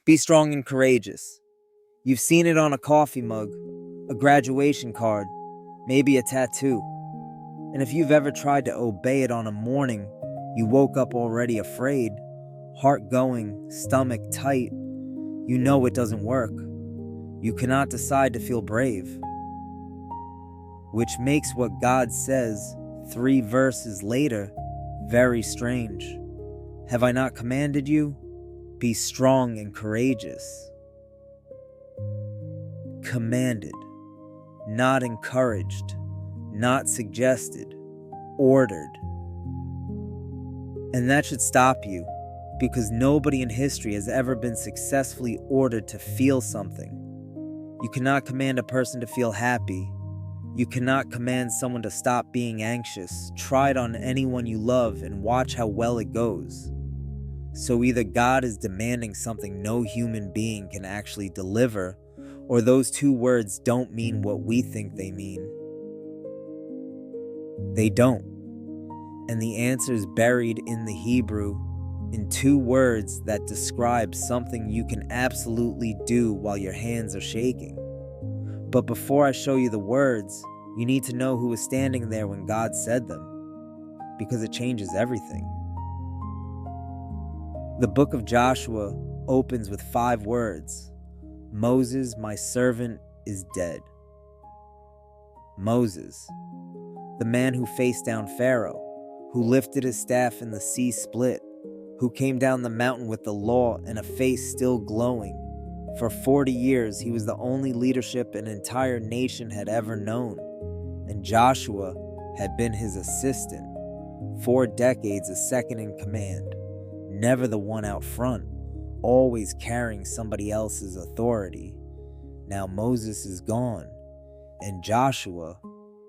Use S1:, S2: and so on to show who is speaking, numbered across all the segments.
S1: Be strong and courageous. You've seen it on a coffee mug, a graduation card, maybe a tattoo. And if you've ever tried to obey it on a morning you woke up already afraid, heart going, stomach tight, you know it doesn't work. You cannot decide to feel brave. Which makes what God says 3 verses later very strange. Have I not commanded you? Be strong and courageous. Commanded, not encouraged, not suggested, ordered. And that should stop you, because nobody in history has ever been successfully ordered to feel something. You cannot command a person to feel happy. You cannot command someone to stop being anxious. Try it on anyone you love and watch how well it goes. So either God is demanding something no human being can actually deliver, or those 2 words don't mean what we think they mean. They don't. And the answer is buried in the Hebrew in 2 words that describe something you can absolutely do while your hands are shaking. But before I show you the words, you need to know who was standing there when God said them, because it changes everything. The book of Joshua opens with 5 words. Moses, my servant, is dead. Moses, the man who faced down Pharaoh, who lifted his staff and the sea split, who came down the mountain with the law and a face still glowing. For 40 years, he was the only leadership an entire nation had ever known, and Joshua had been his assistant. 4 decades as second in command, never the one out front, always carrying somebody else's authority. Now Moses is gone, and Joshua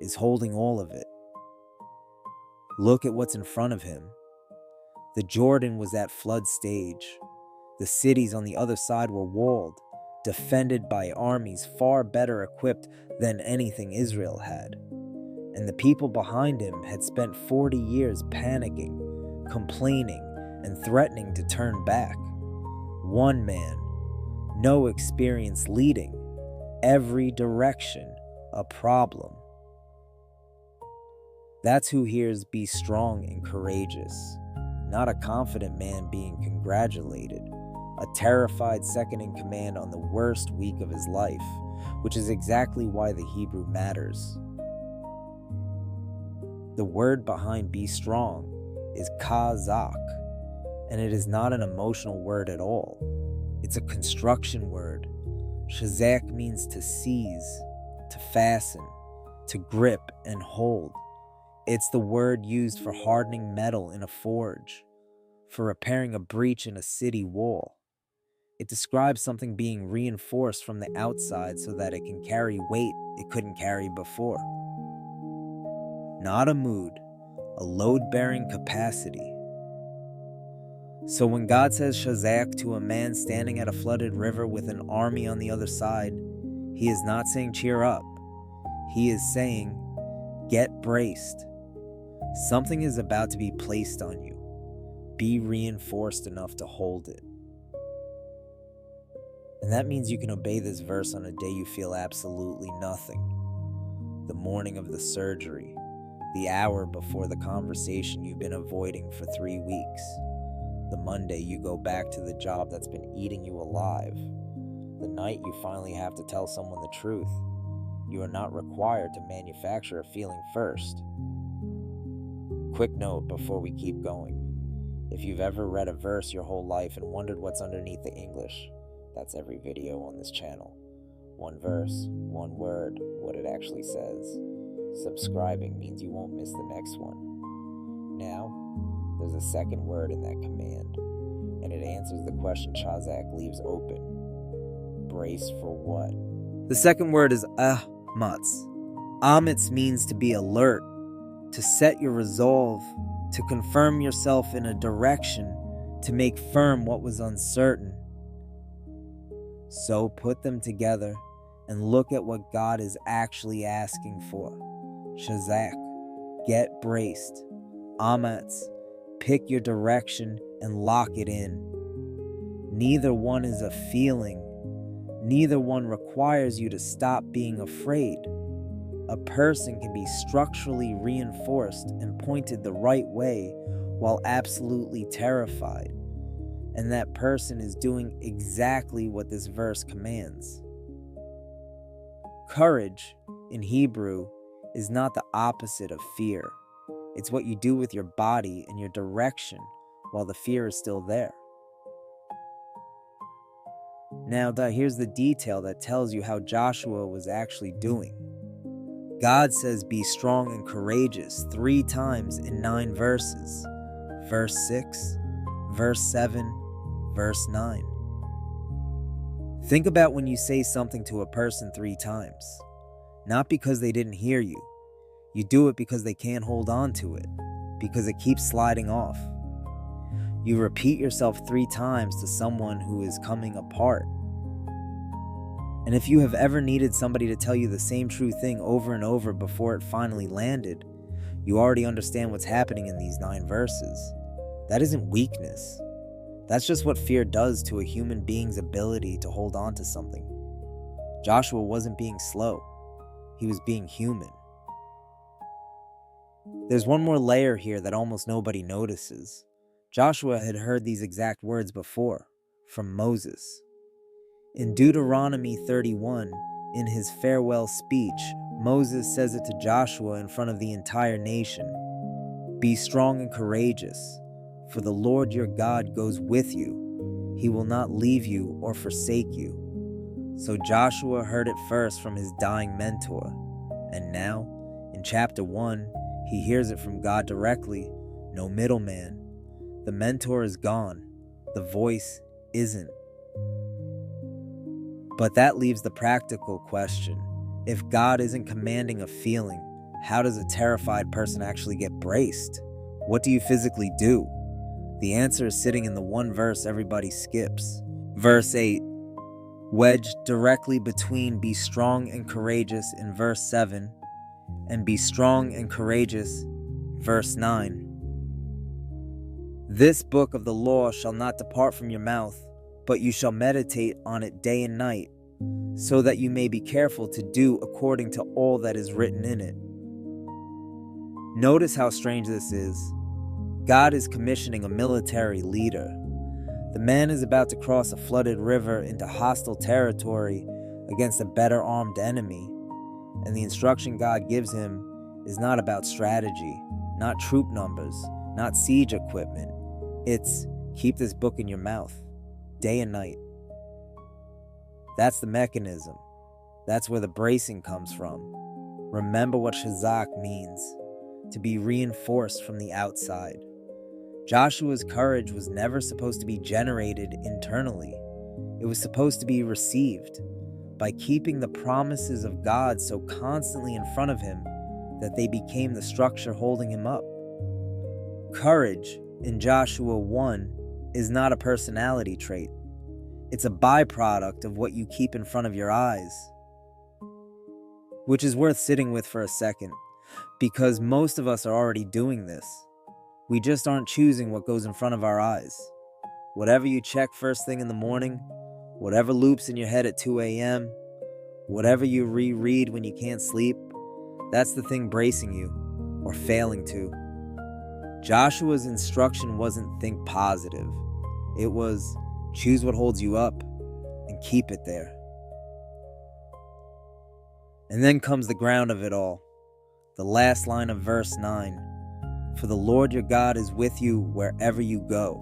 S1: is holding all of it. Look at what's in front of him. The Jordan was at flood stage. The cities on the other side were walled, defended by armies far better equipped than anything Israel had. And the people behind him had spent 40 years panicking, complaining, and threatening to turn back. One man, no experience leading, every direction a problem. That's who hears be strong and courageous, not a confident man being congratulated, a terrified second in command on the worst week of his life, which is exactly why the Hebrew matters. The word behind be strong is Chazaq, and it is not an emotional word at all. It's a construction word. Chazaq means to seize, to fasten, to grip and hold. It's the word used for hardening metal in a forge, for repairing a breach in a city wall. It describes something being reinforced from the outside so that it can carry weight it couldn't carry before. Not a mood, a load-bearing capacity. So when God says Chazaq to a man standing at a flooded river with an army on the other side, he is not saying cheer up. He is saying get braced. Something is about to be placed on you. Be reinforced enough to hold it. And that means you can obey this verse on a day you feel absolutely nothing. The morning of the surgery, the hour before the conversation you've been avoiding for 3 weeks, the Monday you go back to the job that's been eating you alive, the night you finally have to tell someone the truth. You are not required to manufacture a feeling first. Quick note before we keep going. If you've ever read a verse your whole life and wondered what's underneath the English, that's every video on this channel. 1 verse, 1 word, what it actually says. Subscribing means you won't miss the next one. Now, there's a second word in that command, and it answers the question Chazaq leaves open. Brace for what? The second word is Amats. Amats means to be alert, to set your resolve, to confirm yourself in a direction, to make firm what was uncertain. So put them together and look at what God is actually asking for. Chazaq, get braced. Amats, pick your direction and lock it in. Neither one is a feeling. Neither one requires you to stop being afraid. A person can be structurally reinforced and pointed the right way while absolutely terrified. And that person is doing exactly what this verse commands. Courage, in Hebrew, is not the opposite of fear. It's what you do with your body and your direction while the fear is still there. Now, here's the detail that tells you how Joshua was actually doing. God says, be strong and courageous 3 times in 9 verses. Verse 6, verse 7, verse 9. Think about when you say something to a person 3 times. Not because they didn't hear you. You do it because they can't hold on to it, because it keeps sliding off. You repeat yourself 3 times to someone who is coming apart. And if you have ever needed somebody to tell you the same true thing over and over before it finally landed, you already understand what's happening in these 9 verses. That isn't weakness. That's just what fear does to a human being's ability to hold on to something. Joshua wasn't being slow. He was being human. There's one more layer here that almost nobody notices. Joshua had heard these exact words before, from Moses. In Deuteronomy 31, in his farewell speech, Moses says it to Joshua in front of the entire nation. Be strong and courageous, for the Lord your God goes with you. He will not leave you or forsake you. So Joshua heard it first from his dying mentor, and now, in chapter 1, he hears it from God directly, no middleman. The mentor is gone, the voice isn't. But that leaves the practical question. If God isn't commanding a feeling, how does a terrified person actually get braced? What do you physically do? The answer is sitting in the one verse everybody skips. Verse 8, wedged directly between be strong and courageous in verse 7 and be strong and courageous, verse 9. This book of the law shall not depart from your mouth, but you shall meditate on it day and night, so that you may be careful to do according to all that is written in it. Notice how strange this is. God is commissioning a military leader. The man is about to cross a flooded river into hostile territory against a better armed enemy, and the instruction God gives him is not about strategy, not troop numbers, not siege equipment. It's keep this book in your mouth, day and night. That's the mechanism. That's where the bracing comes from. Remember what Chazaq means, to be reinforced from the outside. Joshua's courage was never supposed to be generated internally. It was supposed to be received by keeping the promises of God so constantly in front of him that they became the structure holding him up. Courage in Joshua 1 is not a personality trait. It's a byproduct of what you keep in front of your eyes. Which is worth sitting with for a second, because most of us are already doing this. We just aren't choosing what goes in front of our eyes. Whatever you check first thing in the morning, whatever loops in your head at 2 a.m., whatever you reread when you can't sleep, that's the thing bracing you, or failing to. Joshua's instruction wasn't think positive. It was choose what holds you up and keep it there. And then comes the ground of it all, the last line of verse 9. For the Lord your God is with you wherever you go.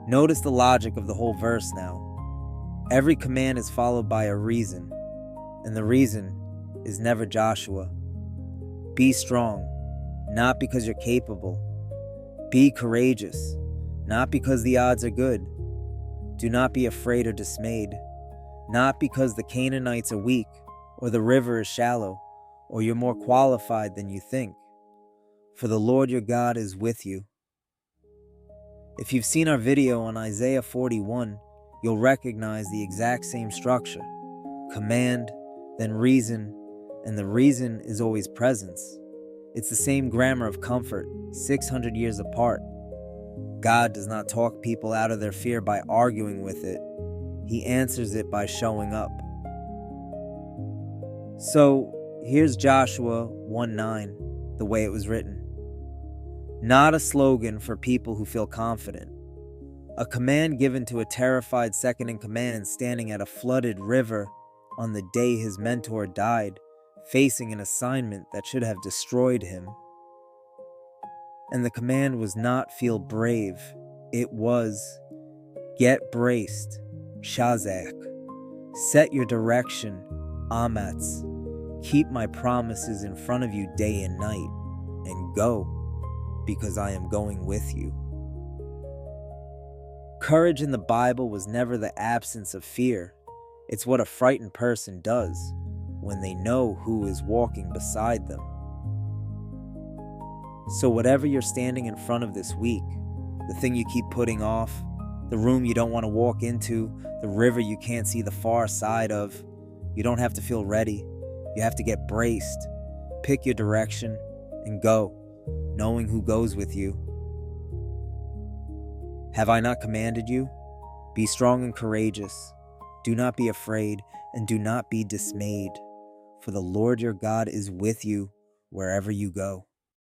S1: Notice the logic of the whole verse now. Every command is followed by a reason, and the reason is never Joshua. Be strong, not because you're capable. Be courageous, not because the odds are good. Do not be afraid or dismayed, not because the Canaanites are weak, or the river is shallow, or you're more qualified than you think. For the Lord your God is with you. If you've seen our video on Isaiah 41, you'll recognize the exact same structure. Command, then reason, and the reason is always presence. It's the same grammar of comfort, 600 years apart. God does not talk people out of their fear by arguing with it. He answers it by showing up. So here's Joshua 1:9, the way it was written. Not a slogan for people who feel confident. A command given to a terrified second-in-command standing at a flooded river on the day his mentor died, facing an assignment that should have destroyed him. And the command was not feel brave. It was get braced, Chazaq. Set your direction, Amats. Keep my promises in front of you day and night, and go, because I am going with you. Courage in the Bible was never the absence of fear. It's what a frightened person does when they know who is walking beside them. So whatever you're standing in front of this week, the thing you keep putting off, the room you don't want to walk into, the river you can't see the far side of, you don't have to feel ready. You have to get braced. Pick your direction and go, knowing who goes with you. Have I not commanded you? Be strong and courageous. Do not be afraid and do not be dismayed, for the Lord your God is with you wherever you go.